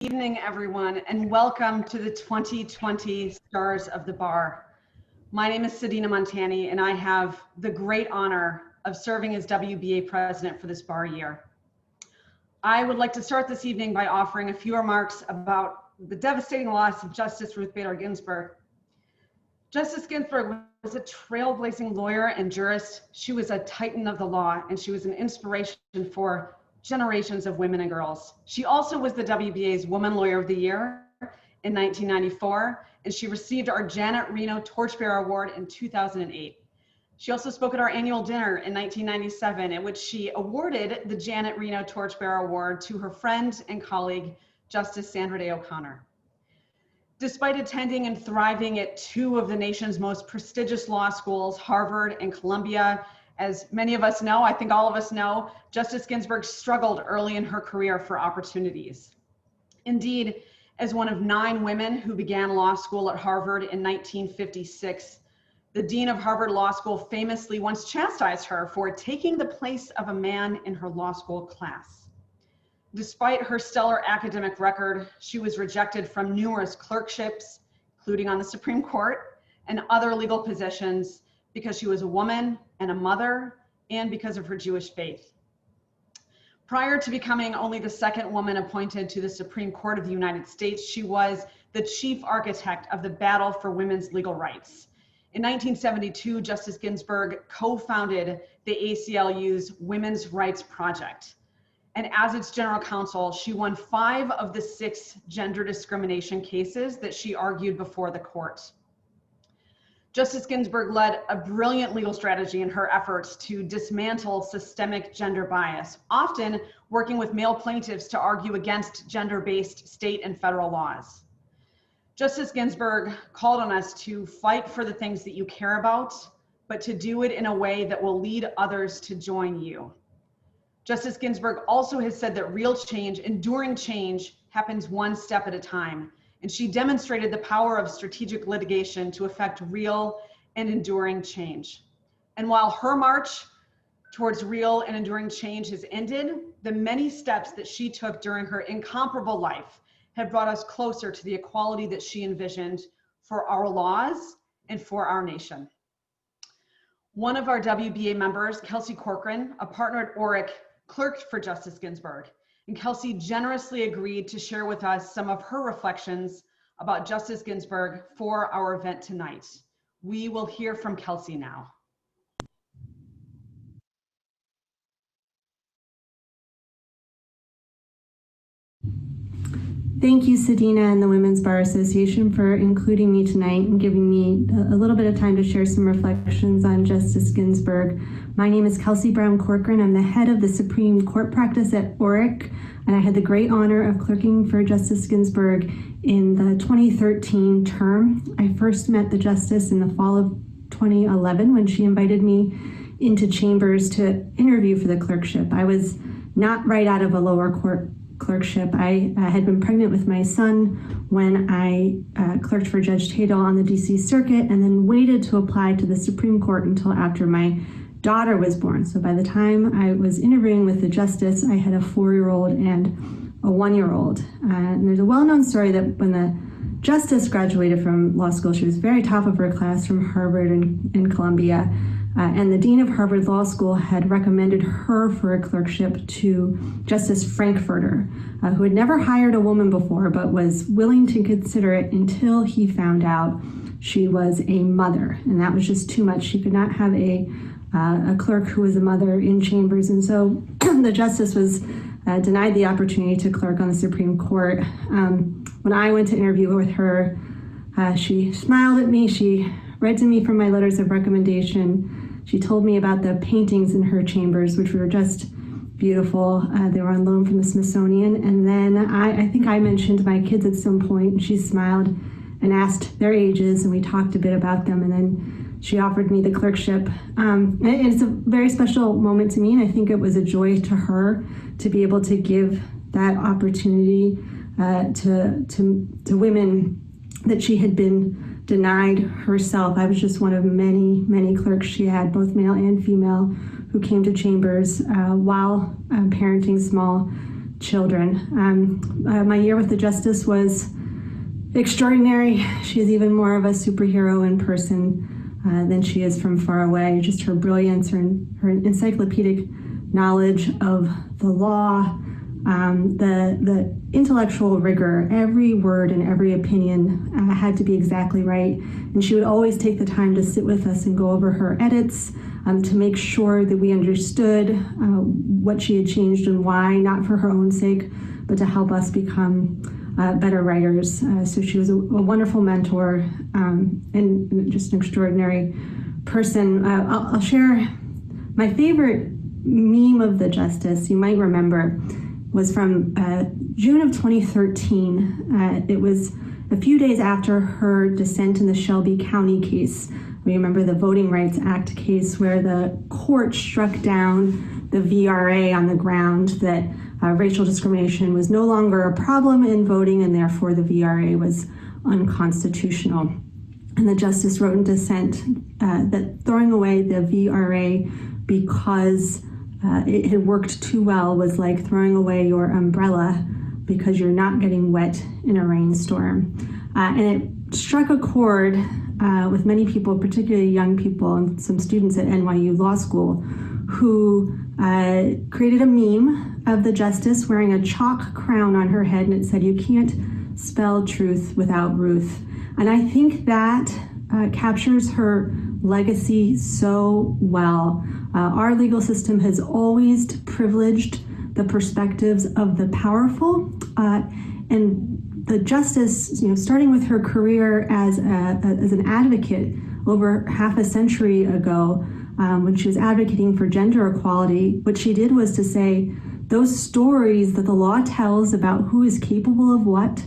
Evening, everyone, and welcome to the 2020 Stars of the Bar. My name is Sedina Montani, and I have the great honor of serving as WBA president for this bar year. I would like to start this evening by offering a few remarks about the devastating loss of Justice Ruth Bader Ginsburg. Justice Ginsburg was a trailblazing lawyer and jurist. She was a titan of the law, and she was an inspiration for generations of women and girls. She also was the WBA's Woman Lawyer of the Year in 1994, and she received our Janet Reno Torchbearer Award in 2008. She also spoke at our annual dinner in 1997, in which she awarded the Janet Reno Torchbearer Award to her friend and colleague, Justice Sandra Day O'Connor. Despite attending and thriving at two of the nation's most prestigious law schools, Harvard and Columbia, as many of us know, I think all of us know, Justice Ginsburg struggled early in her career for opportunities. Indeed, as one of 9 women who began law school at Harvard in 1956, the dean of Harvard Law School famously once chastised her for taking the place of a man in her law school class. Despite her stellar academic record, she was rejected from numerous clerkships, including on the Supreme Court and other legal positions, because she was a woman and a mother, and because of her Jewish faith. Prior to becoming only the second woman appointed to the Supreme Court of the United States, she was the chief architect of the battle for women's legal rights. In 1972, Justice Ginsburg co-founded the ACLU's Women's Rights Project. And as its general counsel, she won 5 of the 6 gender discrimination cases that she argued before the court. Justice Ginsburg led a brilliant legal strategy in her efforts to dismantle systemic gender bias, often working with male plaintiffs to argue against gender-based state and federal laws. Justice Ginsburg called on us to fight for the things that you care about, but to do it in a way that will lead others to join you. Justice Ginsburg also has said that real change, enduring change, happens one step at a time. And she demonstrated the power of strategic litigation to effect real and enduring change. And while her march towards real and enduring change has ended, the many steps that she took during her incomparable life have brought us closer to the equality that she envisioned for our laws and for our nation. One of our WBA members, Kelsey Corcoran, a partner at Orrick, clerked for Justice Ginsburg. And Kelsey generously agreed to share with us some of her reflections about Justice Ginsburg for our event tonight. We will hear from Kelsey now. Thank you, Sedina and the Women's Bar Association, for including me tonight and giving me a little bit of time to share some reflections on Justice Ginsburg. My name is Kelsey Brown Corcoran. I'm the head of the Supreme Court practice at Orrick, and I had the great honor of clerking for Justice Ginsburg in the 2013 term. I first met the justice in the fall of 2011 when she invited me into chambers to interview for the clerkship. I was not right out of a lower court clerkship. I had been pregnant with my son when I clerked for Judge Tatel on the DC Circuit, and then waited to apply to the Supreme Court until after my daughter was born. So by the time I was interviewing with the justice, I had a 4-year-old and a 1-year-old. And there's a well-known story that when the justice graduated from law school, she was very top of her class from Harvard and Columbia. And the dean of Harvard Law School had recommended her for a clerkship to Justice Frankfurter, who had never hired a woman before, but was willing to consider it until he found out she was a mother. And that was just too much. She could not have a clerk who was a mother in chambers. And so the justice was denied the opportunity to clerk on the Supreme Court. When I went to interview with her, she smiled at me. She read to me from my letters of recommendation. She told me about the paintings in her chambers, which were just beautiful. They were on loan from the Smithsonian. And then I think I mentioned my kids at some point, and she smiled and asked their ages, and we talked a bit about them. And then she offered me the clerkship. And it's a very special moment to me, and I think it was a joy to her to be able to give that opportunity to women that she had been denied herself. I was just one of many, many clerks she had, both male and female, who came to chambers while parenting small children. My year with the Justice was extraordinary. She is even more of a superhero in person than she is from far away. Just her brilliance, her encyclopedic knowledge of the law, the intellectual rigor, every word and every opinion had to be exactly right. And she would always take the time to sit with us and go over her edits to make sure that we understood what she had changed and why, not for her own sake, but to help us become better writers. So she was a wonderful mentor and just an extraordinary person. I'll share my favorite meme of the Justice, you might remember, was from June of 2013. It was a few days after her dissent in the Shelby County case. We remember the Voting Rights Act case where the court struck down the VRA on the ground that racial discrimination was no longer a problem in voting and therefore the VRA was unconstitutional. And the Justice wrote in dissent that throwing away the VRA because it had worked too well was like throwing away your umbrella because you're not getting wet in a rainstorm. And it struck a chord with many people, particularly young people and some students at NYU Law School, who created a meme of the Justice wearing a chalk crown on her head, and it said, "You can't spell truth without Ruth." And I think that captures her legacy so well. Our legal system has always privileged the perspectives of the powerful, and the Justice, starting with her career as an advocate over half a century ago, when she was advocating for gender equality, what she did was to say those stories that the law tells about who is capable of what,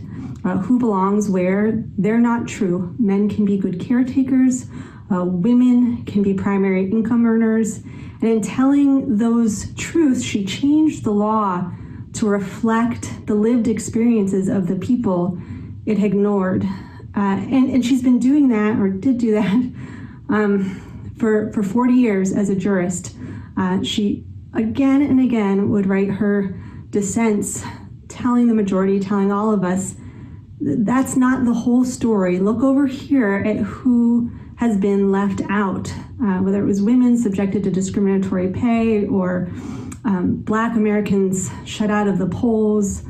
who belongs where, they're not true. Men can be good caretakers, women can be primary income earners, and in telling those truths, she changed the law to reflect the lived experiences of the people it ignored. And she's been doing that, or did do that, for 40 years as a jurist. She again and again would write her dissents, telling the majority, telling all of us, that's not the whole story. Look over here at who has been left out, whether it was women subjected to discriminatory pay or Black Americans shut out of the polls,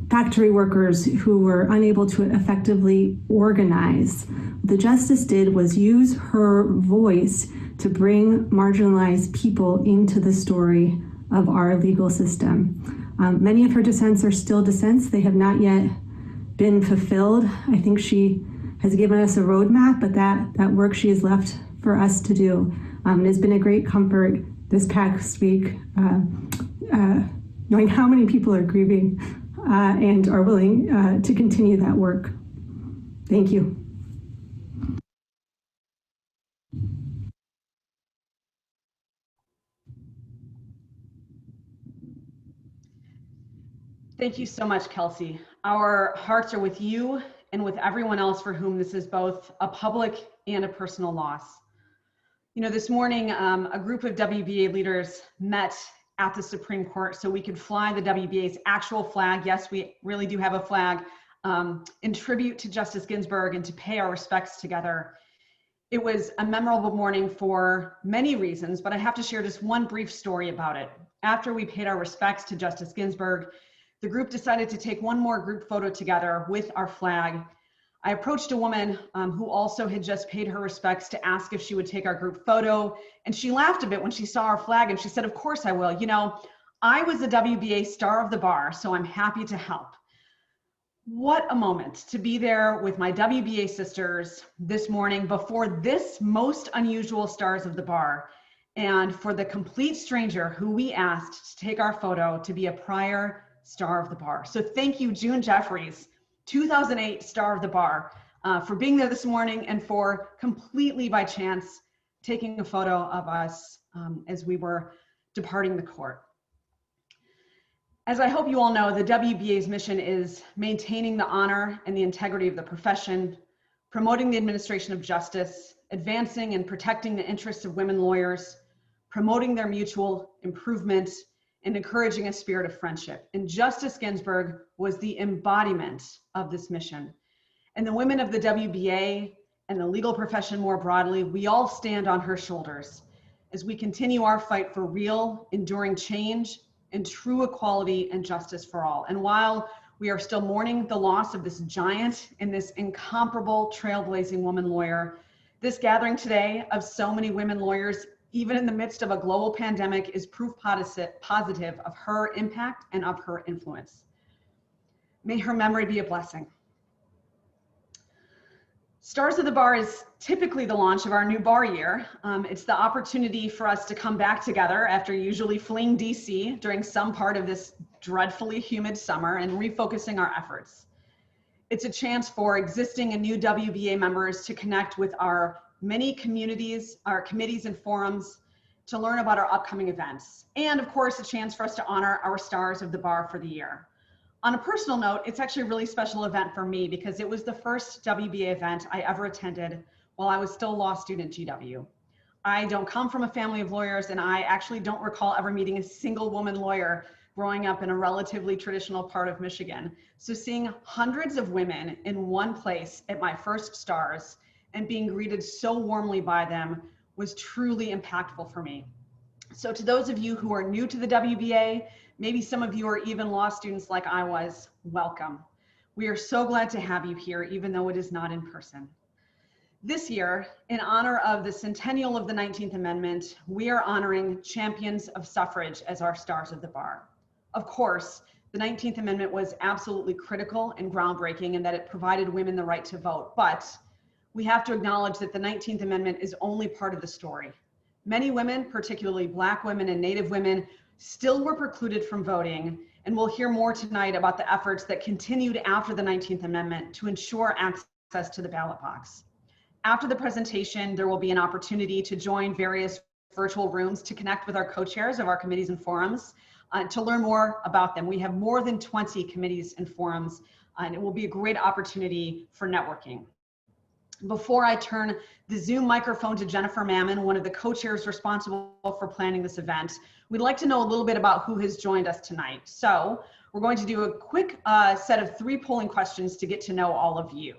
factory workers who were unable to effectively organize. What the Justice did was use her voice to bring marginalized people into the story of our legal system. Many of her dissents are still dissents. They have not yet been fulfilled. I think she has given us a roadmap, but that work she has left for us to do. It has been a great comfort this past week, knowing how many people are grieving and are willing to continue that work. Thank you. Thank you so much, Kelsey. Our hearts are with you and with everyone else for whom this is both a public and a personal loss. This morning, a group of WBA leaders met at the Supreme Court so we could fly the WBA's actual flag. Yes, we really do have a flag in tribute to Justice Ginsburg and to pay our respects together. It was a memorable morning for many reasons, but I have to share just one brief story about it. After we paid our respects to Justice Ginsburg, the group decided to take one more group photo together with our flag. I approached a woman who also had just paid her respects to ask if she would take our group photo. And she laughed a bit when she saw our flag and she said, "Of course I will. I was the WBA star of the bar, so I'm happy to help." What a moment to be there with my WBA sisters this morning before this most unusual stars of the bar, and for the complete stranger who we asked to take our photo to be a prior star of the bar. So thank you, June Jeffries, 2008 star of the bar, for being there this morning and for completely by chance taking a photo of us as we were departing the court. As I hope you all know, the WBA's mission is maintaining the honor and the integrity of the profession, promoting the administration of justice, advancing and protecting the interests of women lawyers, promoting their mutual improvement, and encouraging a spirit of friendship. And Justice Ginsburg was the embodiment of this mission. And the women of the WBA and the legal profession more broadly, we all stand on her shoulders as we continue our fight for real, enduring change and true equality and justice for all. And while we are still mourning the loss of this giant and this incomparable trailblazing woman lawyer, this gathering today of so many women lawyers, even in the midst of a global pandemic, is proof positive of her impact and of her influence. May her memory be a blessing. Stars of the Bar is typically the launch of our new bar year. It's the opportunity for us to come back together after usually fleeing DC during some part of this dreadfully humid summer and refocusing our efforts. It's a chance for existing and new WBA members to connect with our many communities, our committees and forums, to learn about our upcoming events. And of course, a chance for us to honor our Stars of the Bar for the year. On a personal note, it's actually a really special event for me because it was the first WBA event I ever attended while I was still a law student at GW. I don't come from a family of lawyers, and I actually don't recall ever meeting a single woman lawyer growing up in a relatively traditional part of Michigan. So seeing hundreds of women in one place at my first Stars and being greeted so warmly by them was truly impactful for me. So to those of you who are new to the WBA, maybe some of you are even law students like I was, welcome. We are so glad to have you here, even though it is not in person. This year, in honor of the centennial of the 19th Amendment, we are honoring champions of suffrage as our Stars of the Bar. Of course, the 19th Amendment was absolutely critical and groundbreaking in that it provided women the right to vote, but we have to acknowledge that the 19th Amendment is only part of the story. Many women, particularly Black women and Native women, still were precluded from voting, and we'll hear more tonight about the efforts that continued after the 19th Amendment to ensure access to the ballot box. After the presentation, there will be an opportunity to join various virtual rooms to connect with our co-chairs of our committees and forums to learn more about them. We have more than 20 committees and forums, and it will be a great opportunity for networking. Before I turn the Zoom microphone to Jennifer Mammon, one of the co-chairs responsible for planning this event, we'd like to know a little bit about who has joined us tonight. So we're going to do a quick set of 3 polling questions to get to know all of you.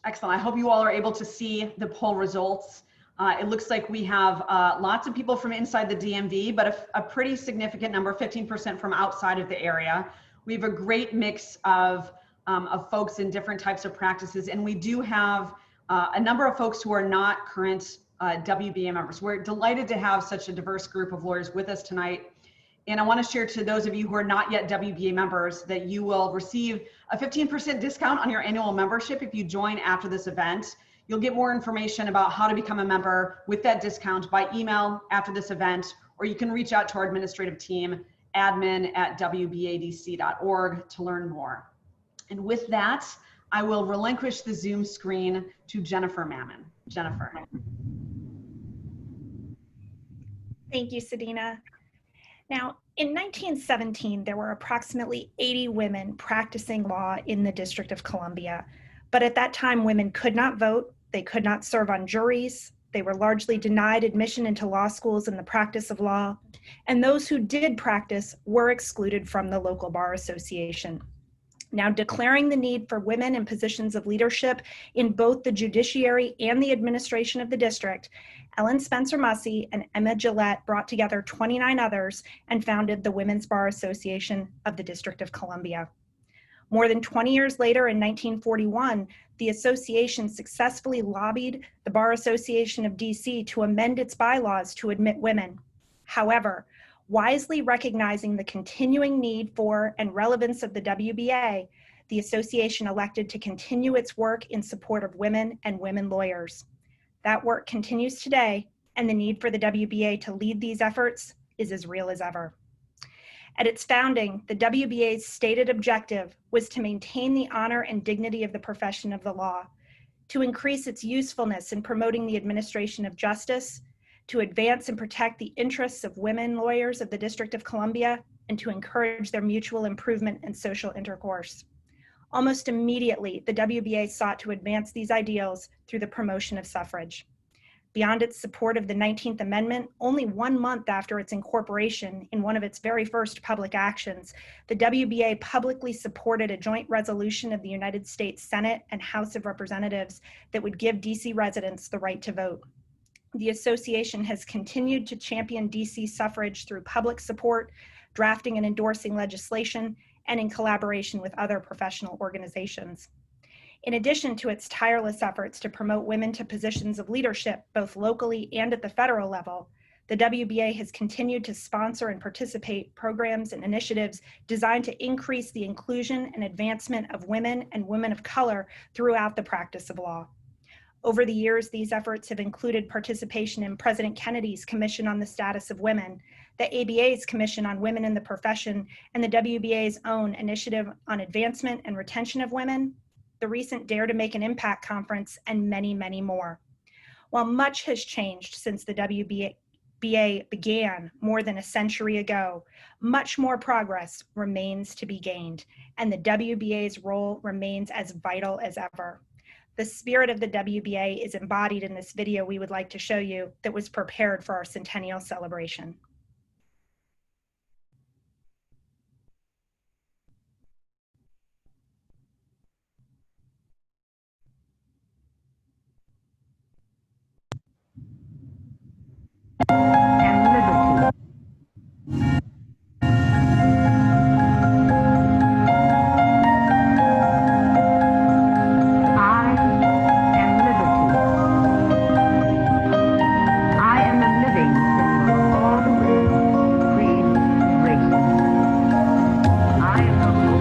Excellent. I hope you all are able to see the poll results. It looks like we have lots of people from inside the DMV, but a pretty significant number, 15% from outside of the area. We have a great mix of folks in different types of practices, and we do have a number of folks who are not current WBA members. We're delighted to have such a diverse group of lawyers with us tonight. And I want to share to those of you who are not yet WBA members that you will receive a 15% discount on your annual membership if you join after this event. You'll get more information about how to become a member with that discount by email after this event, or you can reach out to our administrative team, admin@wbadc.org, to learn more. And with that, I will relinquish the Zoom screen to Jennifer Mammon. Jennifer. Thank you, Sedina. Now, in 1917, there were approximately 80 women practicing law in the District of Columbia. But at that time, women could not vote, they could not serve on juries, they were largely denied admission into law schools and the practice of law, and those who did practice were excluded from the local bar association. Now, declaring the need for women in positions of leadership in both the judiciary and the administration of the district, Ellen Spencer Mussey and Emma Gillette brought together 29 others and founded the Women's Bar Association of the District of Columbia. More than 20 years later, in 1941, the association successfully lobbied the Bar Association of DC to amend its bylaws to admit women. However, wisely recognizing the continuing need for and relevance of the WBA, The association elected to continue its work in support of women and women lawyers. That work continues today, and the need for the WBA to lead these efforts is as real as ever. At its founding, the WBA's stated objective was to maintain the honor and dignity of the profession of the law, to increase its usefulness in promoting the administration of justice, to advance and protect the interests of women lawyers of the District of Columbia, and to encourage their mutual improvement and social intercourse. Almost immediately, the WBA sought to advance these ideals through the promotion of suffrage. Beyond its support of the 19th Amendment, only 1 month after its incorporation, in one of its very first public actions, the WBA publicly supported a joint resolution of the United States Senate and House of Representatives that would give DC residents the right to vote. The association has continued to champion DC suffrage through public support, drafting and endorsing legislation, and in collaboration with other professional organizations. In addition to its tireless efforts to promote women to positions of leadership, both locally and at the federal level, the WBA has continued to sponsor and participate programs and initiatives designed to increase the inclusion and advancement of women and women of color throughout the practice of law. Over the years, these efforts have included participation in President Kennedy's Commission on the Status of Women, the ABA's Commission on Women in the Profession, and the WBA's own Initiative on Advancement and Retention of Women, the recent Dare to Make an Impact conference, and many, many more. While much has changed since the WBA began more than a century ago, much more progress remains to be gained, and the WBA's role remains as vital as ever. The spirit of the WBA is embodied in this video we would like to show you that was prepared for our centennial celebration. And liberty. I am liberty. I am a living symbol of all the women, creeds, races. I am the hope,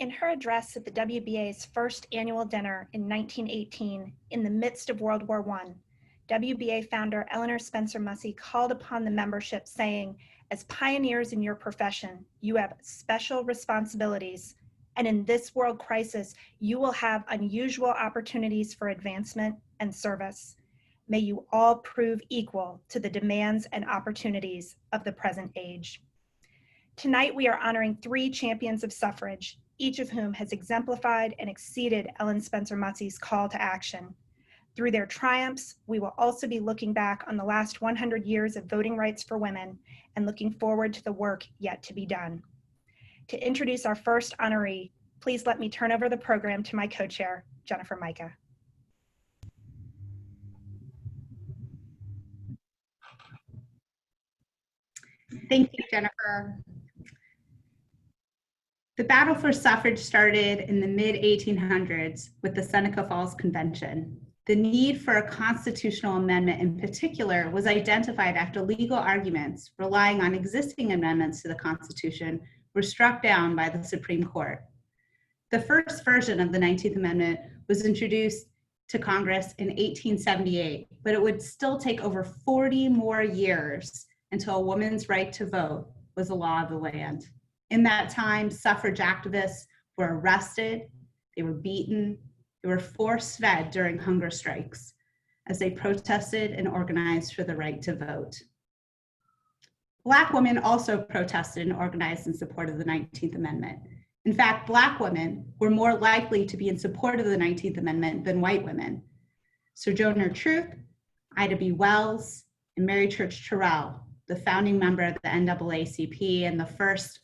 In her address at the WBA's first annual dinner in 1918, in the midst of World War I, WBA founder Eleanor Spencer Mussey called upon the membership saying, "As pioneers in your profession, you have special responsibilities And in this world crisis, you will have unusual opportunities for advancement and service. May you all prove equal to the demands and opportunities of the present age. Tonight, we are honoring 3 champions of suffrage, each of whom has exemplified and exceeded Ellen Spencer Mutzie's call to action. Through their triumphs, we will also be looking back on the last 100 years of voting rights for women and looking forward to the work yet to be done. To introduce our first honoree, please let me turn over the program to my co-chair, Jennifer Micah. Thank you, Jennifer. The battle for suffrage started in the mid-1800s with the Seneca Falls Convention. The need for a constitutional amendment in particular was identified after legal arguments relying on existing amendments to the Constitution were struck down by the Supreme Court. The first version of the 19th Amendment was introduced to Congress in 1878, but it would still take over 40 more years until a woman's right to vote was a law of the land. In that time, suffrage activists were arrested, they were beaten, they were force-fed during hunger strikes as they protested and organized for the right to vote. Black women also protested and organized in support of the 19th Amendment. In fact, Black women were more likely to be in support of the 19th Amendment than white women. Sojourner Truth, Ida B. Wells, and Mary Church Terrell, the founding member of the NAACP and the first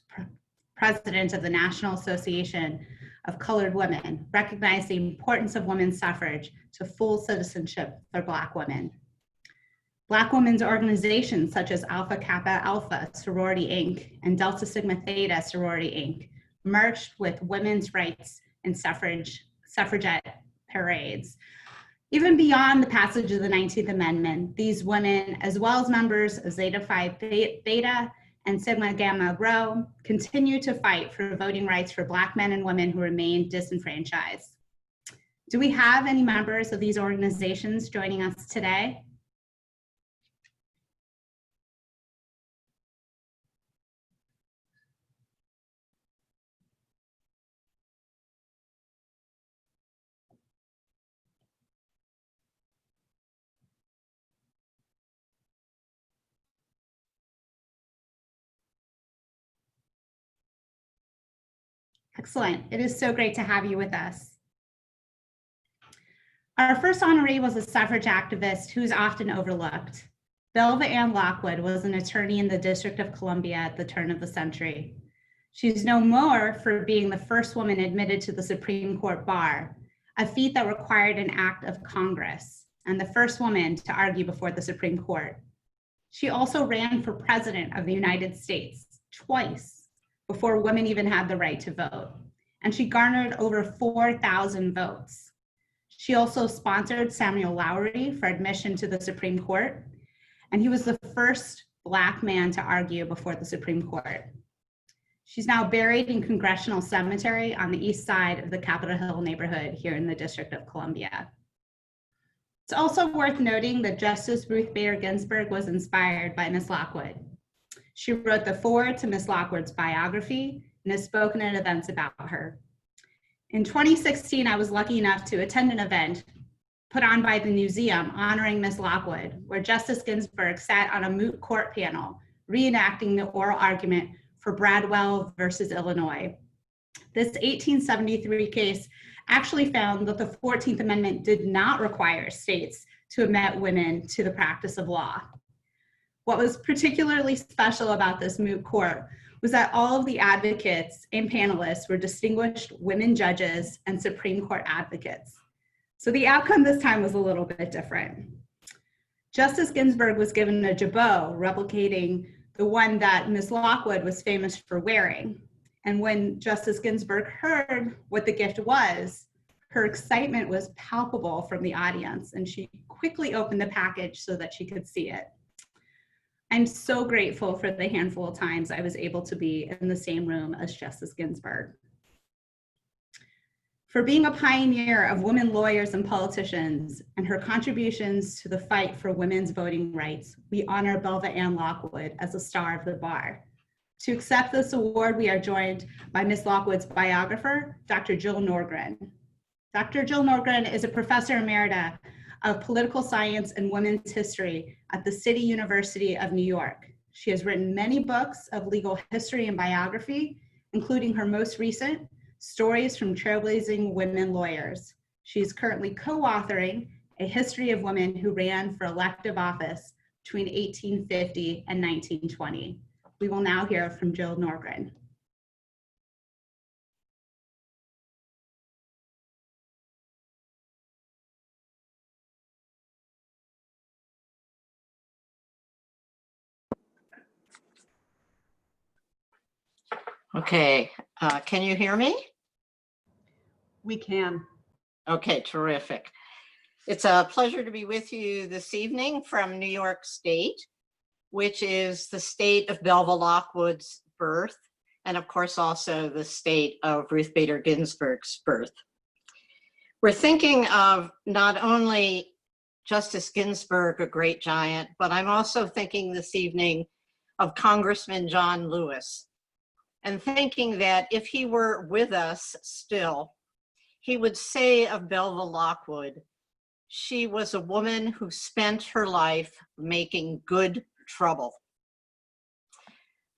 president of the National Association of Colored Women, recognized the importance of women's suffrage to full citizenship for Black women. Black women's organizations such as Alpha Kappa Alpha Sorority Inc. and Delta Sigma Theta Sorority Inc. marched with women's rights and suffragette parades. Even beyond the passage of the 19th Amendment, these women, as well as members of Zeta Phi Theta and Sigma Gamma Rho, continue to fight for voting rights for Black men and women who remain disenfranchised. Do we have any members of these organizations joining us today? Excellent. It is so great to have you with us. Our first honoree was a suffrage activist who's often overlooked. Belva Ann Lockwood was an attorney in the District of Columbia at the turn of the century. She's known more for being the first woman admitted to the Supreme Court bar, a feat that required an act of Congress, and the first woman to argue before the Supreme Court. She also ran for president of the United States twice before women even had the right to vote, and she garnered over 4,000 votes. She also sponsored Samuel Lowery for admission to the Supreme Court, and he was the first Black man to argue before the Supreme Court. She's now buried in Congressional Cemetery on the east side of the Capitol Hill neighborhood here in the District of Columbia. It's also worth noting that Justice Ruth Bader Ginsburg was inspired by Ms. Lockwood. She wrote the foreword to Ms. Lockwood's biography and has spoken at events about her. In 2016, I was lucky enough to attend an event put on by the museum honoring Ms. Lockwood, where Justice Ginsburg sat on a moot court panel reenacting the oral argument for Bradwell versus Illinois. This 1873 case actually found that the 14th Amendment did not require states to admit women to the practice of law. What was particularly special about this moot court was that all of the advocates and panelists were distinguished women judges and Supreme Court advocates. So the outcome this time was a little bit different. Justice Ginsburg was given a jabot replicating the one that Ms. Lockwood was famous for wearing. And when Justice Ginsburg heard what the gift was, her excitement was palpable from the audience, and she quickly opened the package so that she could see it. I'm so grateful for the handful of times I was able to be in the same room as Justice Ginsburg. For being a pioneer of women lawyers and politicians and her contributions to the fight for women's voting rights, we honor Belva Ann Lockwood as a star of the bar. To accept this award, we are joined by Ms. Lockwood's biographer, Dr. Jill Norgren. Dr. Jill Norgren is a professor emerita of political science and women's history at the City University of New York. She has written many books of legal history and biography, including her most recent, Stories from Trailblazing Women Lawyers. She is currently co-authoring A History of Women Who Ran for Elective Office between 1850 and 1920. We will now hear from Jill Norgren. Okay, can you hear me? We can. Okay, terrific. It's a pleasure to be with you this evening from New York State, which is the state of Belva Lockwood's birth, and of course also the state of Ruth Bader Ginsburg's birth. We're thinking of not only Justice Ginsburg, a great giant, but I'm also thinking this evening of Congressman John Lewis, and thinking that if he were with us still, he would say of Belva Lockwood, she was a woman who spent her life making good trouble.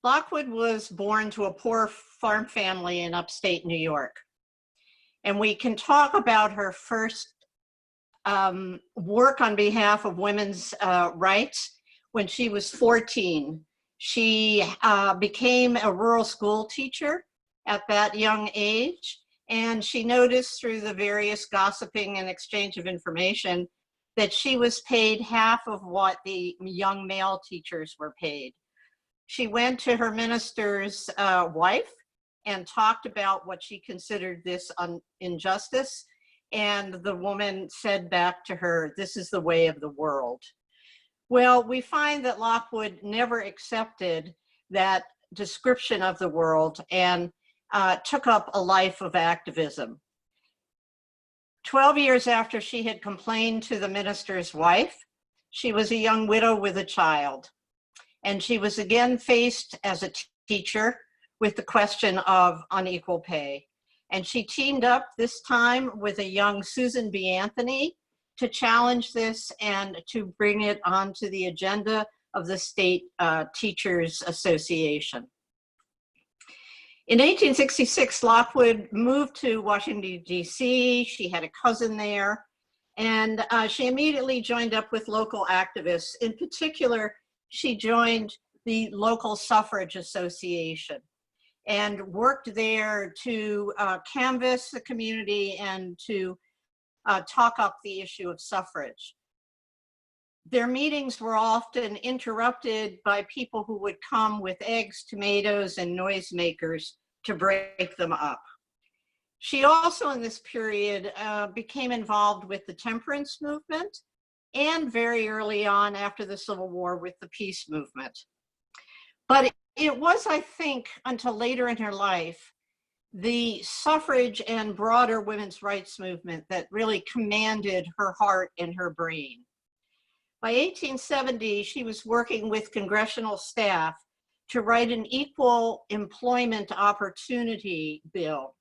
Lockwood was born to a poor farm family in upstate New York. And we can talk about her first work on behalf of women's rights when she was 14. She became a rural school teacher at that young age, and she noticed through the various gossiping and exchange of information that she was paid half of what the young male teachers were paid. She went to her minister's wife and talked about what she considered this injustice, and the woman said back to her, "This is the way of the world." Well, we find that Lockwood never accepted that description of the world and took up a life of activism. 12 years after she had complained to the minister's wife, she was a young widow with a child. And she was again faced as a teacher with the question of unequal pay. And she teamed up this time with a young Susan B. Anthony to challenge this and to bring it onto the agenda of the State Teachers Association. In 1866, Lockwood moved to Washington, D.C. She had a cousin there, and she immediately joined up with local activists. In particular, she joined the local suffrage association and worked there to canvass the community and to talk up the issue of suffrage. Their meetings were often interrupted by people who would come with eggs, tomatoes, and noisemakers to break them up. She also in this period became involved with the temperance movement and very early on after the Civil War with the peace movement. But it was, I think, until later in her life, the suffrage and broader women's rights movement that really commanded her heart and her brain. By 1870, she was working with congressional staff to write an equal employment opportunity bill.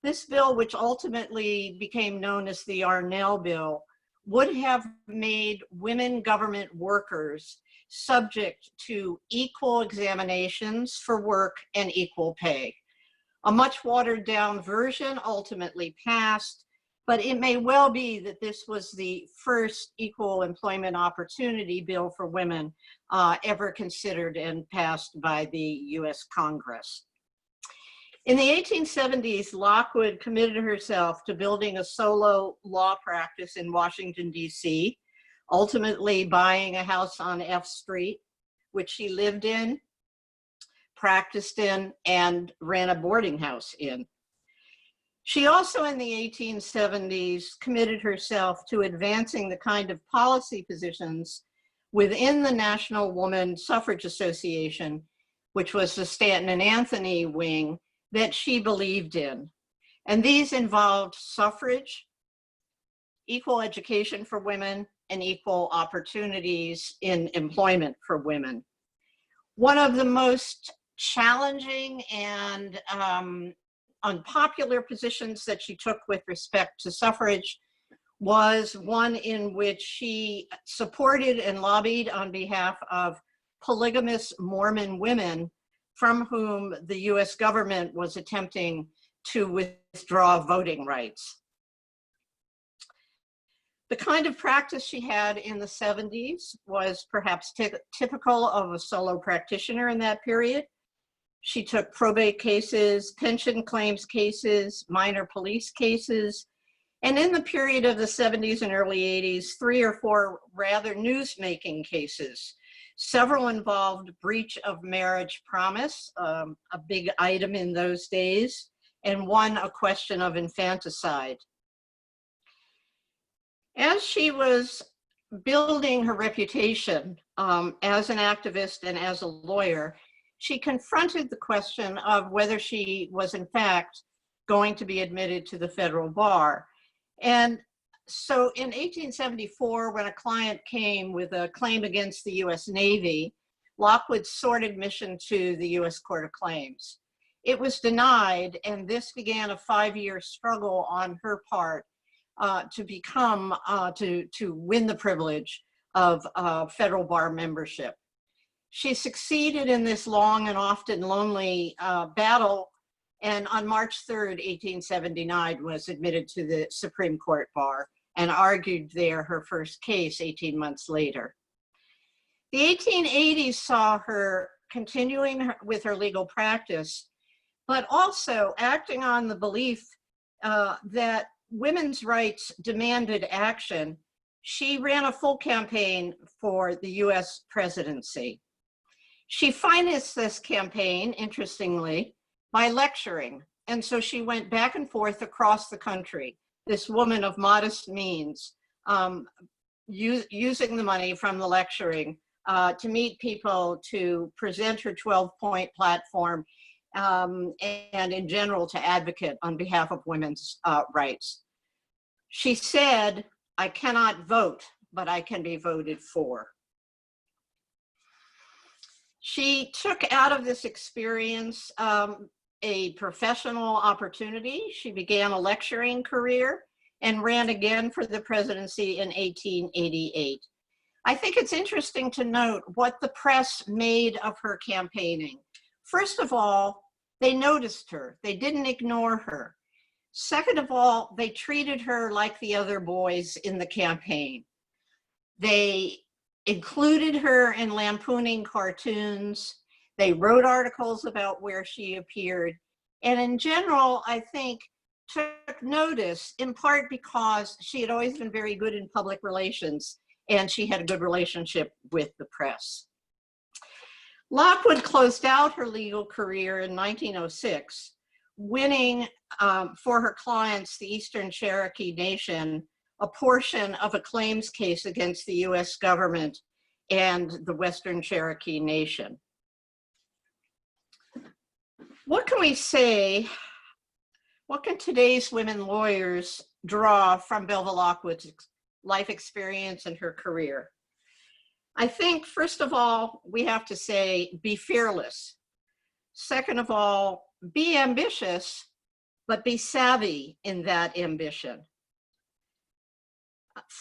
This bill, which ultimately became known as the Arnell Bill, would have made women government workers subject to equal examinations for work and equal pay. A much watered down version ultimately passed, but it may well be that this was the first equal employment opportunity bill for women ever considered and passed by the US Congress. In the 1870s, Lockwood committed herself to building a solo law practice in Washington, D.C., ultimately buying a house on F Street, which she lived in, practiced in, and ran a boarding house in. She also in the 1870s committed herself to advancing the kind of policy positions within the National Woman Suffrage Association, which was the Stanton and Anthony wing, that she believed in. And these involved suffrage, equal education for women, and equal opportunities in employment for women. One of the most challenging and unpopular positions that she took with respect to suffrage was one in which she supported and lobbied on behalf of polygamous Mormon women from whom the US government was attempting to withdraw voting rights. The kind of practice she had in the 70s was perhaps typical of a solo practitioner in that period. She took probate cases, pension claims cases, minor police cases, and in the period of the 70s and early 80s, 3 or 4 rather news-making cases. Several involved breach of marriage promise, a big item in those days, and one a question of infanticide. As she was building her reputation as an activist and as a lawyer, she confronted the question of whether she was in fact going to be admitted to the federal bar. And so in 1874, when a client came with a claim against the US Navy, Lockwood sought admission to the US Court of Claims. It was denied, and this began a 5-year struggle on her part to win the privilege of federal bar membership. She succeeded in this long and often lonely battle, and on March 3rd, 1879, was admitted to the Supreme Court bar and argued there her first case 18 months later. The 1880s saw her continuing with her legal practice, but also acting on the belief that women's rights demanded action. She ran a full campaign for the US presidency. She financed this campaign, interestingly, by lecturing. And so she went back and forth across the country, this woman of modest means, using the money from the lecturing to meet people, to present her 12-point platform, and in general to advocate on behalf of women's rights. She said, "I cannot vote, but I can be voted for." She took out of this experience a professional opportunity. She began a lecturing career and ran again for the presidency in 1888. I think it's interesting to note what the press made of her campaigning. First of all, they noticed her. They didn't ignore her. Second of all, they treated her like the other boys in the campaign. They included her in lampooning cartoons. They wrote articles about where she appeared. And in general, I think, took notice, in part because she had always been very good in public relations and she had a good relationship with the press. Lockwood closed out her legal career in 1906, winning for her clients, the Eastern Cherokee Nation, a portion of a claims case against the US government and the Western Cherokee Nation. What can we say, what can today's women lawyers draw from Belva Lockwood's life experience and her career? I think, first of all, we have to say, be fearless. Second of all, be ambitious, but be savvy in that ambition.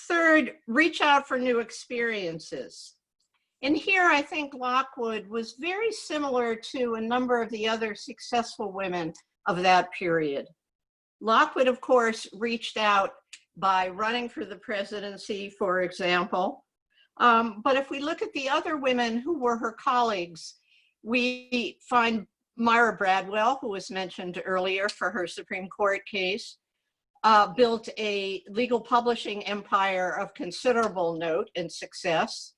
Third, reach out for new experiences. And here I think Lockwood was very similar to a number of the other successful women of that period. Lockwood, of course, reached out by running for the presidency, for example. But if we look at the other women who were her colleagues, we find Myra Bradwell, who was mentioned earlier for her Supreme Court case, built a legal publishing empire of considerable note and success.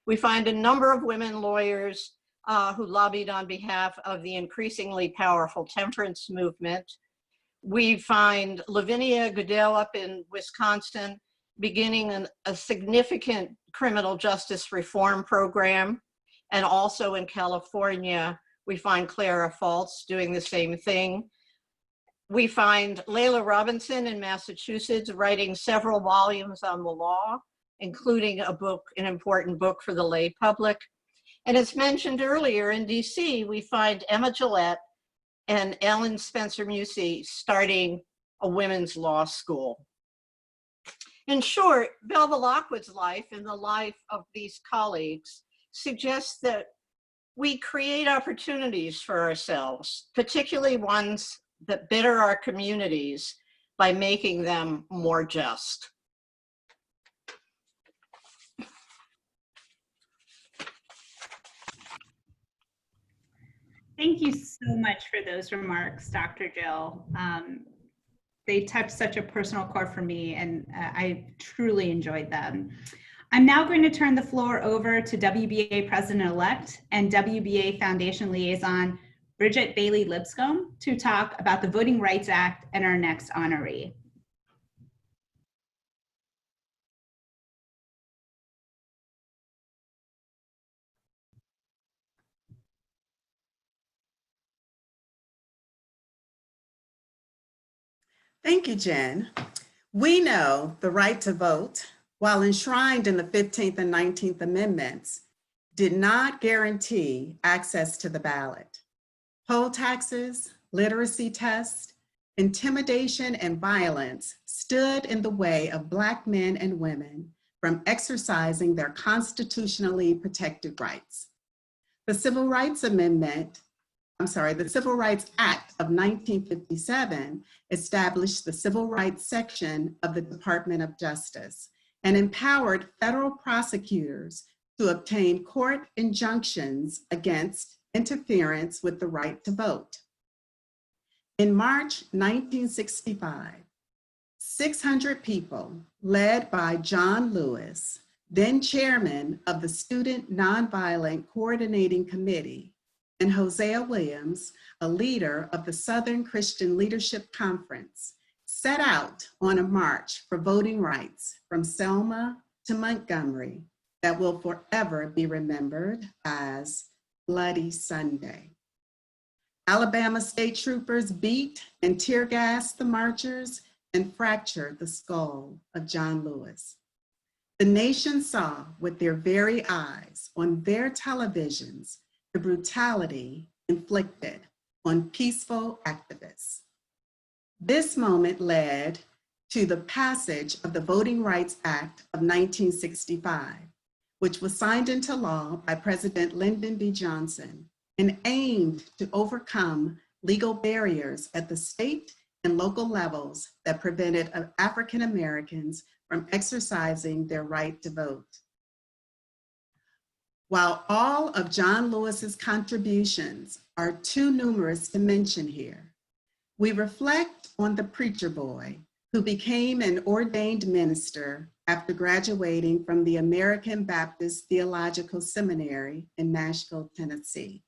We find a number of women lawyers who lobbied on behalf of the increasingly powerful temperance movement. We find Lavinia Goodell up in Wisconsin beginning a significant criminal justice reform program. And also in California, we find Clara Fultz doing the same thing. We find Layla Robinson in Massachusetts writing several volumes on the law, including a book, an important book for the lay public. And as mentioned earlier, in DC, we find Emma Gillette and Ellen Spencer Musey starting a women's law school. In short, Belva Lockwood's life and the life of these colleagues suggests that we create opportunities for ourselves, particularly ones that better our communities by making them more just. Thank you so much for those remarks, Dr. Jill. They touched such a personal chord for me, and I truly enjoyed them. I'm now going to turn the floor over to WBA President-elect and WBA Foundation Liaison, Bridget Bailey Lipscomb, to talk about the Voting Rights Act and our next honoree. Thank you, Jen. We know the right to vote, while enshrined in the 15th and 19th Amendments, did not guarantee access to the ballot. Poll taxes, literacy tests, intimidation, and violence stood in the way of Black men and women from exercising their constitutionally protected rights. The Civil Rights Act of 1957 established the Civil Rights Section of the Department of Justice and empowered federal prosecutors to obtain court injunctions against interference with the right to vote. In March 1965, 600 people, led by John Lewis, then chairman of the Student Nonviolent Coordinating Committee, and Hosea Williams, a leader of the Southern Christian Leadership Conference, set out on a march for voting rights from Selma to Montgomery that will forever be remembered as Bloody Sunday. Alabama state troopers beat and tear gassed the marchers and fractured the skull of John Lewis. The nation saw with their very eyes on their televisions the brutality inflicted on peaceful activists. This moment led to the passage of the Voting Rights Act of 1965, which was signed into law by President Lyndon B. Johnson and aimed to overcome legal barriers at the state and local levels that prevented African Americans from exercising their right to vote. While all of John Lewis's contributions are too numerous to mention here, we reflect on the preacher boy who became an ordained minister after graduating from the American Baptist Theological Seminary in Nashville, Tennessee.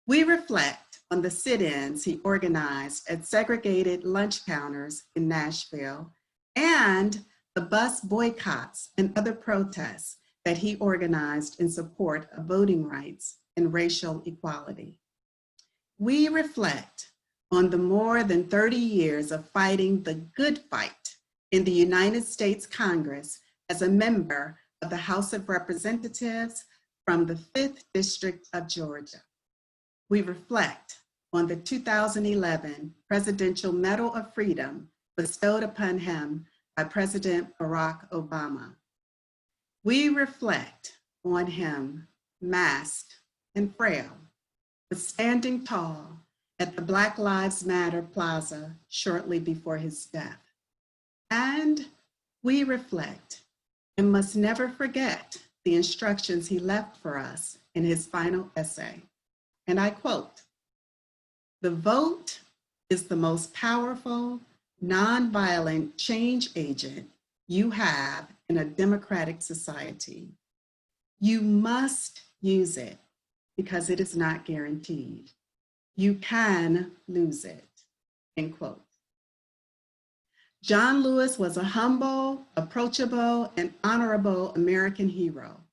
We reflect on the sit-ins he organized at segregated lunch counters in Nashville and the bus boycotts and other protests that he organized in support of voting rights and racial equality. We reflect on the more than 30 years of fighting the good fight in the United States Congress as a member of the House of Representatives from the 5th District of Georgia. We reflect on the 2011 Presidential Medal of Freedom bestowed upon him by President Barack Obama. We reflect on him masked and frail, but standing tall at the Black Lives Matter Plaza shortly before his death. And we reflect and must never forget the instructions he left for us in his final essay. And I quote, "The vote is the most powerful, nonviolent change agent you have in a democratic society. You must use it because it is not guaranteed. You can lose it," end quote. John Lewis was a humble, approachable, and honorable American hero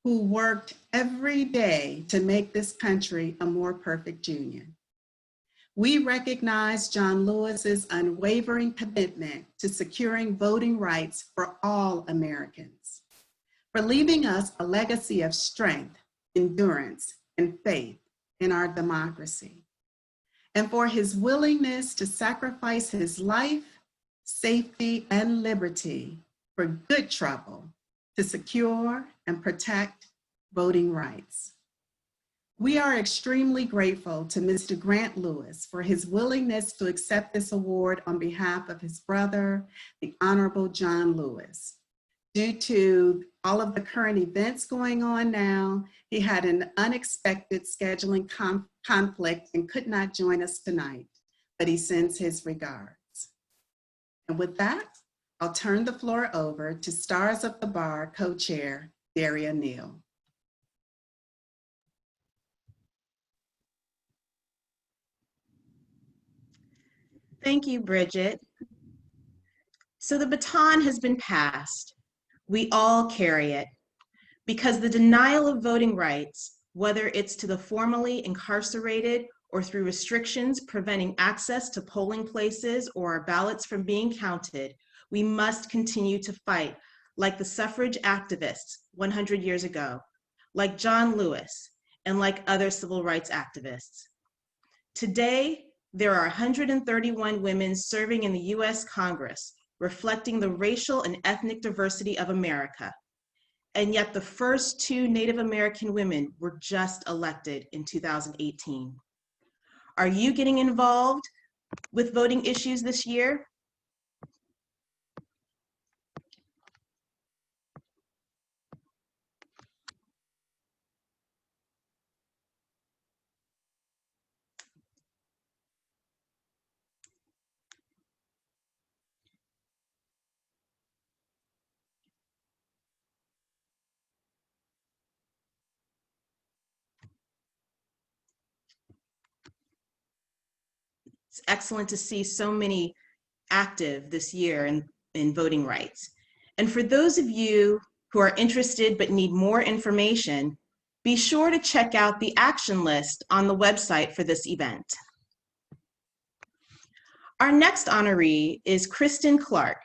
who worked every day to make this country a more perfect union. We recognize John Lewis's unwavering commitment to securing voting rights for all Americans, for leaving us a legacy of strength endurance, and faith in our democracy, and for his willingness to sacrifice his life, safety, and liberty for good trouble to secure and protect voting rights. We are extremely grateful to Mr. Grant Lewis for his willingness to accept this award on behalf of his brother, the Honorable John Lewis. Due to all of the current events going on now, he had an unexpected scheduling conflict and could not join us tonight, but he sends his regards. And with that, I'll turn the floor over to Stars of the Bar co-chair, Daria Neal. Thank you, Bridget. So the baton has been passed. We all carry it because the denial of voting rights, whether it's to the formerly incarcerated or through restrictions preventing access to polling places or our ballots from being counted, we must continue to fight like the suffrage activists 100 years ago, like John Lewis, and like other civil rights activists. Today, there are 131 women serving in the US Congress, reflecting the racial and ethnic diversity of America. And yet the first 2 Native American women were just elected in 2018. Are you getting involved with voting issues this year? It's excellent to see so many active this year in voting rights. And for those of you who are interested but need more information, be sure to check out the action list on the website for this event. Our next honoree is Kristen Clark.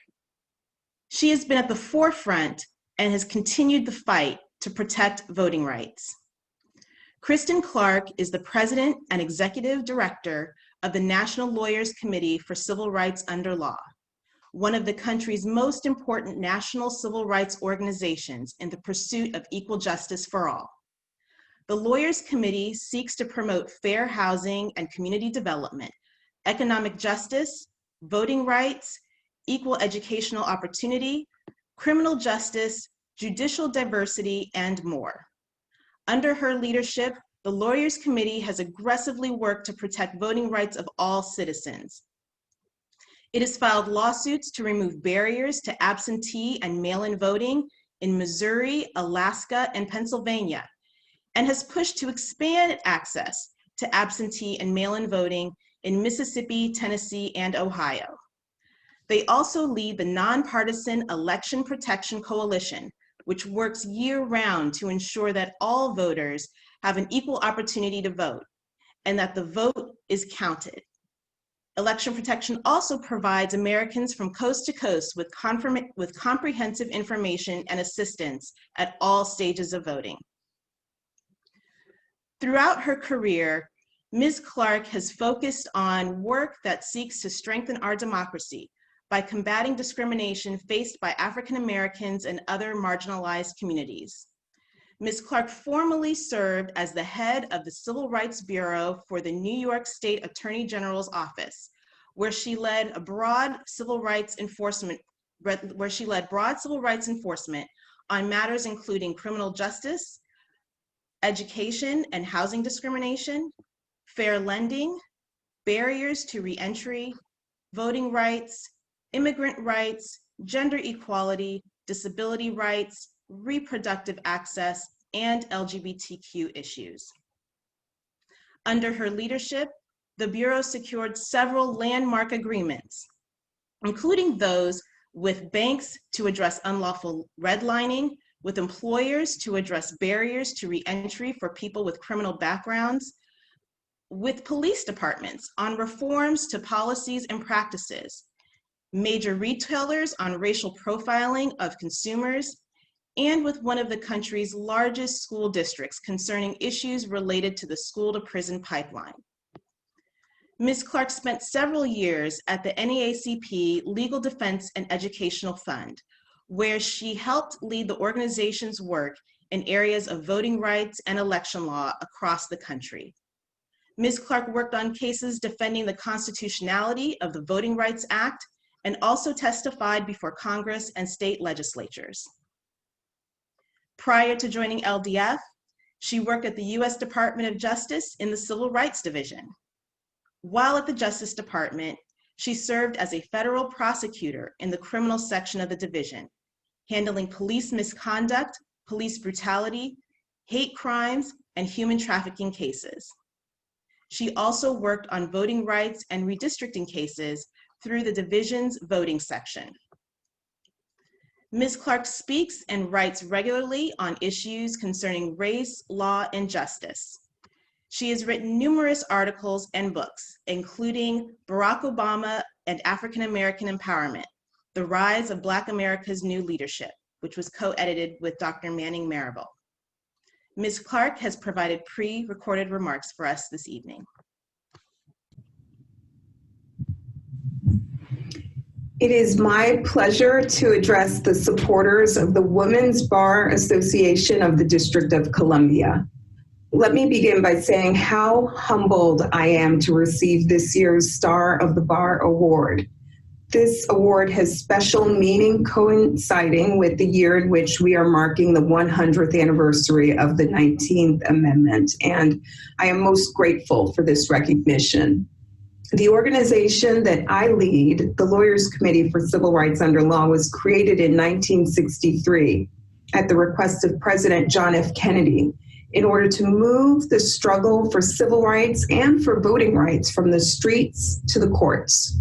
She has been at the forefront and has continued the fight to protect voting rights. Kristen Clark is the President and Executive Director of the National Lawyers Committee for Civil Rights Under Law, one of the country's most important national civil rights organizations in the pursuit of equal justice for all. The Lawyers Committee seeks to promote fair housing and community development, economic justice, voting rights, equal educational opportunity, criminal justice, judicial diversity, and more. Under her leadership, the Lawyers Committee has aggressively worked to protect voting rights of all citizens. It has filed lawsuits to remove barriers to absentee and mail-in voting in Missouri, Alaska, and Pennsylvania, and has pushed to expand access to absentee and mail-in voting in Mississippi, Tennessee, and Ohio. They also lead the nonpartisan Election Protection Coalition, which works year-round to ensure that all voters have an equal opportunity to vote and that the vote is counted. Election Protection also provides Americans from coast to coast with comprehensive information and assistance at all stages of voting. Throughout her career, Ms. Clark has focused on work that seeks to strengthen our democracy by combating discrimination faced by African Americans and other marginalized communities. Ms. Clark formerly served as the head of the Civil Rights Bureau for the New York State Attorney General's Office, where she led broad civil rights enforcement on matters including criminal justice, education and housing discrimination, fair lending, barriers to reentry, voting rights, immigrant rights, gender equality, disability rights, reproductive access, and LGBTQ issues. Under her leadership, the Bureau secured several landmark agreements, including those with banks to address unlawful redlining, with employers to address barriers to reentry for people with criminal backgrounds, with police departments on reforms to policies and practices, major retailers on racial profiling of consumers, and with one of the country's largest school districts concerning issues related to the school-to-prison pipeline. Ms. Clark spent several years at the NAACP Legal Defense and Educational Fund, where she helped lead the organization's work in areas of voting rights and election law across the country. Ms. Clark worked on cases defending the constitutionality of the Voting Rights Act and also testified before Congress and state legislatures. Prior to joining LDF, she worked at the U.S. Department of Justice in the Civil Rights Division. While at the Justice Department, she served as a federal prosecutor in the criminal section of the division, handling police misconduct, police brutality, hate crimes, and human trafficking cases. She also worked on voting rights and redistricting cases through the division's voting section. Ms. Clark speaks and writes regularly on issues concerning race, law, and justice. She has written numerous articles and books, including Barack Obama and African American Empowerment, The Rise of Black America's New Leadership, which was co-edited with Dr. Manning Marable. Ms. Clark has provided pre-recorded remarks for us this evening. It is my pleasure to address the supporters of the Women's Bar Association of the District of Columbia. Let me begin by saying how humbled I am to receive this year's Star of the Bar Award. This award has special meaning coinciding with the year in which we are marking the 100th anniversary of the 19th Amendment, and I am most grateful for this recognition. The organization that I lead, the Lawyers Committee for Civil Rights Under Law, was created in 1963 at the request of President John F. Kennedy in order to move the struggle for civil rights and for voting rights from the streets to the courts.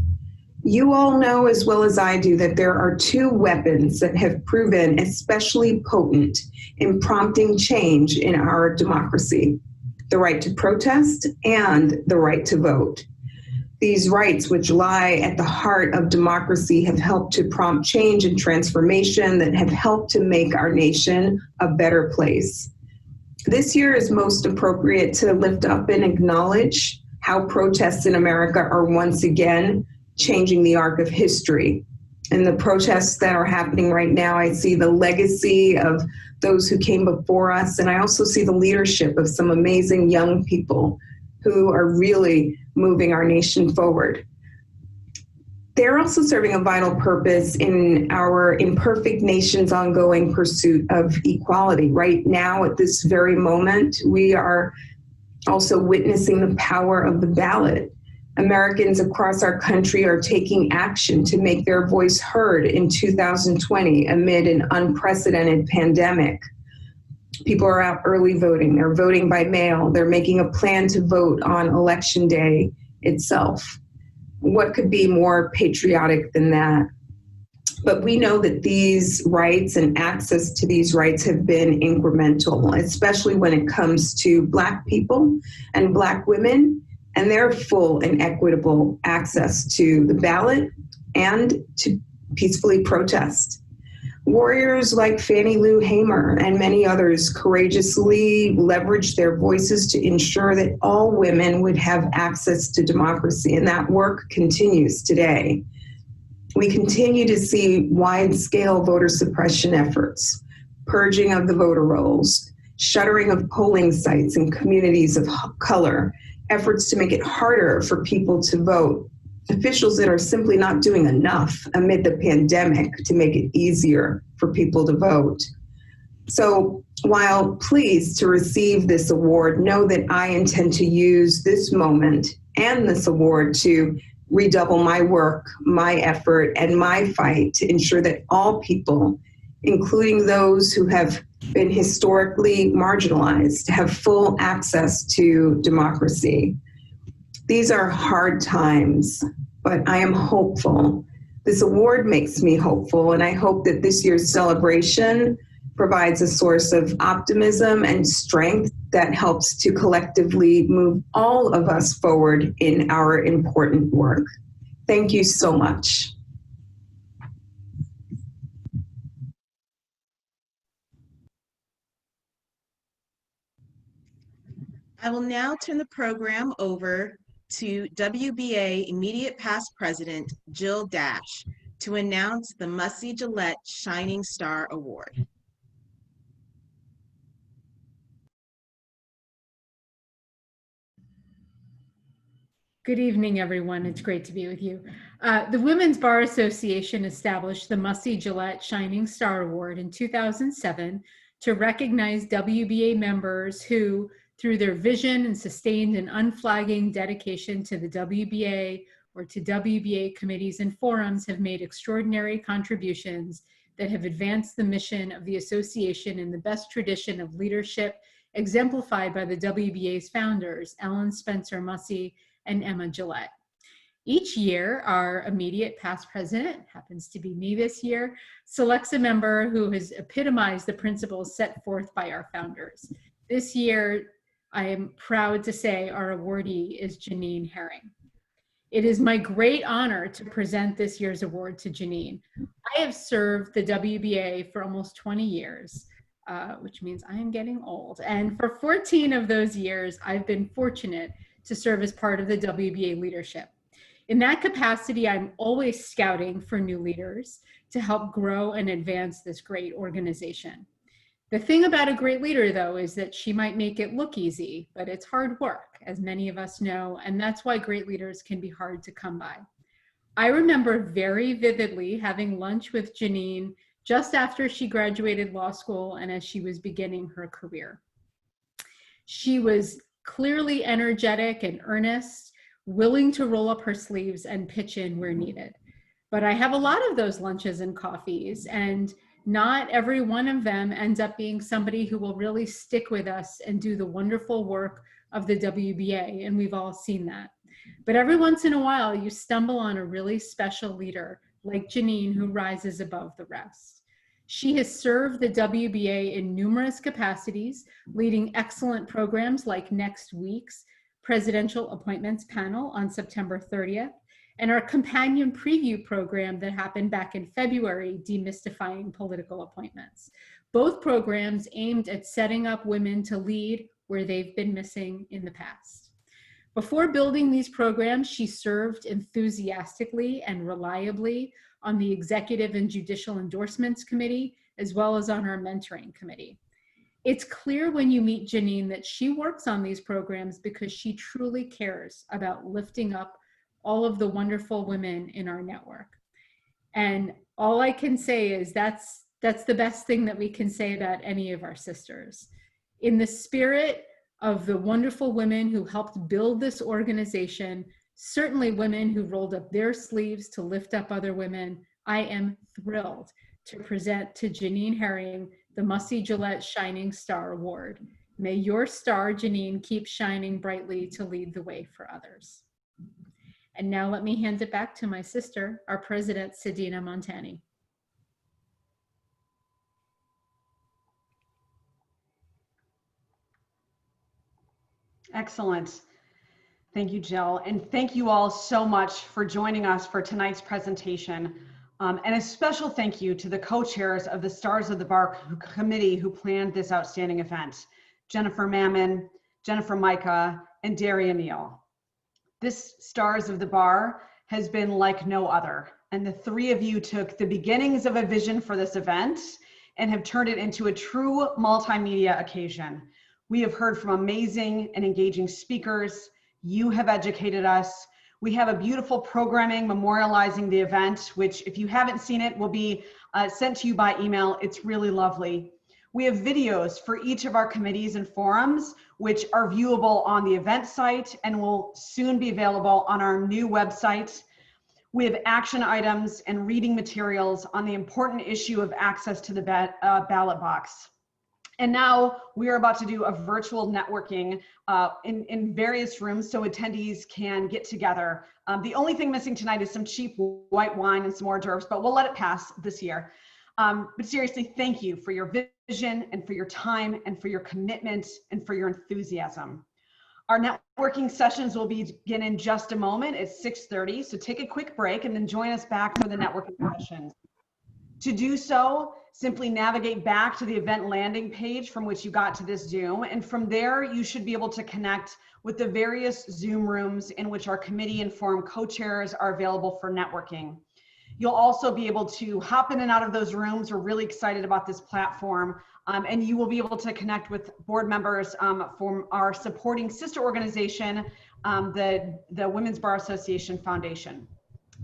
You all know as well as I do that there are two weapons that have proven especially potent in prompting change in our democracy: the right to protest and the right to vote. These rights, which lie at the heart of democracy, have helped to prompt change and transformation that have helped to make our nation a better place. This year is most appropriate to lift up and acknowledge how protests in America are once again changing the arc of history. In the protests that are happening right now, I see the legacy of those who came before us, and I also see the leadership of some amazing young people who are really moving our nation forward. They're also serving a vital purpose in our imperfect nation's ongoing pursuit of equality. Right now, at this very moment, we are also witnessing the power of the ballot. Americans across our country are taking action to make their voice heard in 2020 amid an unprecedented pandemic. People are out early voting. They're voting by mail. They're making a plan to vote on Election Day itself. What could be more patriotic than that? But we know that these rights and access to these rights have been incremental, especially when it comes to Black people and Black women and their full and equitable access to the ballot and to peacefully protest. Warriors like Fannie Lou Hamer and many others courageously leveraged their voices to ensure that all women would have access to democracy, and that work continues today. We continue to see wide-scale voter suppression efforts, purging of the voter rolls, shuttering of polling sites in communities of color, efforts to make it harder for people to vote, officials that are simply not doing enough amid the pandemic to make it easier for people to vote. So while pleased to receive this award, know that I intend to use this moment and this award to redouble my work, my effort, and my fight to ensure that all people, including those who have been historically marginalized, have full access to democracy. These are hard times, but I am hopeful. This award makes me hopeful, and I hope that this year's celebration provides a source of optimism and strength that helps to collectively move all of us forward in our important work. Thank you so much. I will now turn the program over to WBA Immediate Past President Jill Dash to announce the Mussy Gillette Shining Star Award. Good evening, everyone. It's great to be with you. The Women's Bar Association established the Mussy Gillette Shining Star Award in 2007 to recognize WBA members who, through their vision and sustained and unflagging dedication to the WBA or to WBA committees and forums, have made extraordinary contributions that have advanced the mission of the association in the best tradition of leadership exemplified by the WBA's founders, Ellen Spencer Mussy and Emma Gillette. Each year, our immediate past president, happens to be me this year, selects a member who has epitomized the principles set forth by our founders. This year, I am proud to say our awardee is Janine Herring. It is my great honor to present this year's award to Janine. I have served the WBA for almost 20 years, which means I am getting old. And for 14 of those years, I've been fortunate to serve as part of the WBA leadership. In that capacity, I'm always scouting for new leaders to help grow and advance this great organization. The thing about a great leader, though, is that she might make it look easy, but it's hard work, as many of us know, and that's why great leaders can be hard to come by. I remember very vividly having lunch with Janine just after she graduated law school and as she was beginning her career. She was clearly energetic and earnest, willing to roll up her sleeves and pitch in where needed. But I have a lot of those lunches and coffees, and not every one of them ends up being somebody who will really stick with us and do the wonderful work of the WBA, and we've all seen that. But every once in a while, you stumble on a really special leader like Janine who rises above the rest. She has served the WBA in numerous capacities, leading excellent programs like next week's Presidential Appointments Panel on September 30th, and our companion preview program that happened back in February, Demystifying Political Appointments. Both programs aimed at setting up women to lead where they've been missing in the past. Before building these programs, she served enthusiastically and reliably on the Executive and Judicial Endorsements Committee, as well as on our Mentoring Committee. It's clear when you meet Janine that she works on these programs because she truly cares about lifting up all of the wonderful women in our network. And all I can say is that's the best thing that we can say about any of our sisters. In the spirit of the wonderful women who helped build this organization, certainly women who rolled up their sleeves to lift up other women, I am thrilled to present to Janine Herring the Mussy Gillette Shining Star Award. May your star, Janine, keep shining brightly to lead the way for others. And now let me hand it back to my sister, our president, Sedina Montani. Excellent. Thank you, Jill. And thank you all so much for joining us for tonight's presentation. And a special thank you to the co-chairs of the Stars of the Bar committee who planned this outstanding event, Jennifer Mammon, Jennifer Micah, and Darian Neal. This Stars of the Bar has been like no other. And the three of you took the beginnings of a vision for this event and have turned it into a true multimedia occasion. We have heard from amazing and engaging speakers. You have educated us. We have a beautiful programming memorializing the event, which if you haven't seen it, will be sent to you by email. It's really lovely. We have videos for each of our committees and forums, which are viewable on the event site and will soon be available on our new website. We have action items and reading materials on the important issue of access to the ballot box. And now we are about to do a virtual networking in various rooms so attendees can get together. The only thing missing tonight is some cheap white wine and some hors d'oeuvres, but we'll let it pass this year. But seriously, thank you for your vision and for your time and for your commitment and for your enthusiasm. Our networking sessions will begin in just a moment at 6:30, so take a quick break and then join us back for the networking sessions. To do so, Simply navigate back to the event landing page from which you got to this Zoom. And from there, you should be able to connect with the various Zoom rooms in which our committee-informed co-chairs are available for networking. You'll also be able to hop in and out of those rooms. We're really excited about this platform. And you will be able to connect with board members from our supporting sister organization, the Women's Bar Association Foundation.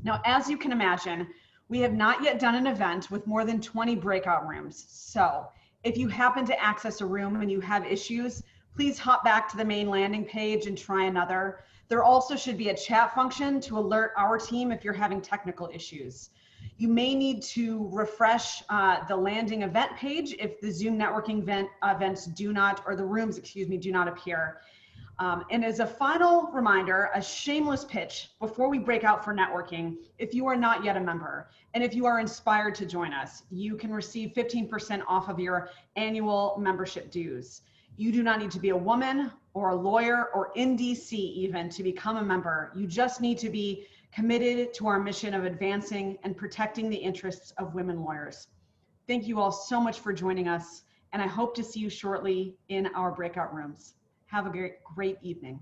Now, as you can imagine, we have not yet done an event with more than 20 breakout rooms. So if you happen to access a room and you have issues, please hop back to the main landing page and try another. There also should be a chat function to alert our team if you're having technical issues. You may need to refresh the landing event page if the Zoom networking events do not, or the rooms, excuse me, do not appear. And as a final reminder, a shameless pitch before we break out for networking, if you are not yet a member, and if you are inspired to join us, you can receive 15% off of your annual membership dues. You do not need to be a woman or a lawyer or in DC even to become a member. You just need to be committed to our mission of advancing and protecting the interests of women lawyers. Thank you all so much for joining us, and I hope to see you shortly in our breakout rooms. Have a great evening.